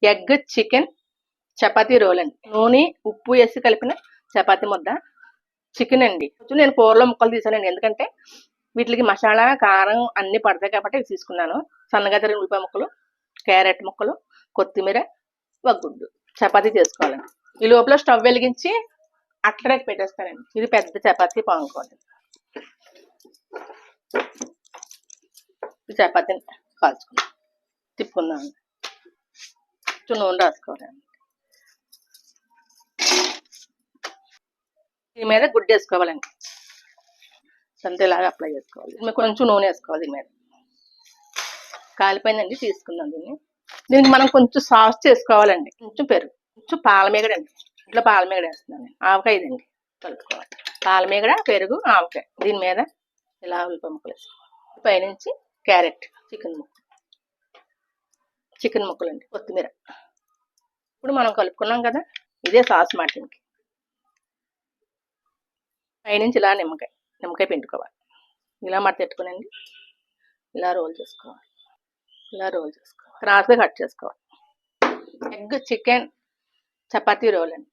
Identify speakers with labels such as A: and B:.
A: Egg chicken chapati role అండి. నూనె ఉప్పు వేసి కలిపిన చపాతీ ముద్ద. చికెన్ అండి. కొంచెం నేను కూరలో ముక్కలు తీసానండి, ఎందుకంటే వీటికి మసాలా కారం అన్నీ పడతాయి కాబట్టి ఇవి తీసుకున్నాను. సన్నగా తరిగిన ఉల్లిపాయ ముక్కలు, క్యారెట్ ముక్కలు, కొత్తిమీర, ఒక గుడ్డు. చపాతీ చేసుకోవాలండి. ఈ లోపల స్టవ్ వెలిగించి అట్లనే పెట్టేస్తానండి. ఇది పెద్ద చపాతీ పాముకోండి. ఈ చపాతీని కాల్చుకుందాం, తిప్పుకుందాం. కొంచెం నూనె రాసుకోవాలండి. దీని మీద గుడ్డు వేసుకోవాలండి. సంతేలాగా అప్లై చేసుకోవాలి. దీని మీద కొంచెం నూనె వేసుకోవాలి. దీని మీద కాలిపోయిందండి, తీసుకుందాం దీన్ని. దీనికి మనం కొంచెం సాస్ చేసుకోవాలండి. కొంచెం పెరుగు, కొంచెం పాలమీగడ అండి. ఇంట్లో పాలమీగడ వేస్తున్నాను. ఆవకాయ ఇదండి, కలుపుకోవాలి. పాలమీగడ, పెరుగు, ఆవకాయ. దీని మీద ఇలా ఉల్లిపాయ ముక్కలు వేసుకోవాలి. పైనుంచి క్యారెట్, చికెన్ ముక్కలు అండి, కొత్తిమీర. ఇప్పుడు మనం కలుపుకున్నాం కదా, ఇదే సాస్ మటన్కి. పైనుంచి ఇలా నిమ్మకాయ పిండుకోవాలి. ఇలా మట్టి పెట్టుకునండి, ఇలా రోల్ చేసుకోవాలి. క్రాస్గా కట్ చేసుకోవాలి. ఎగ్ చికెన్ చపాతీ రోల్ అండి.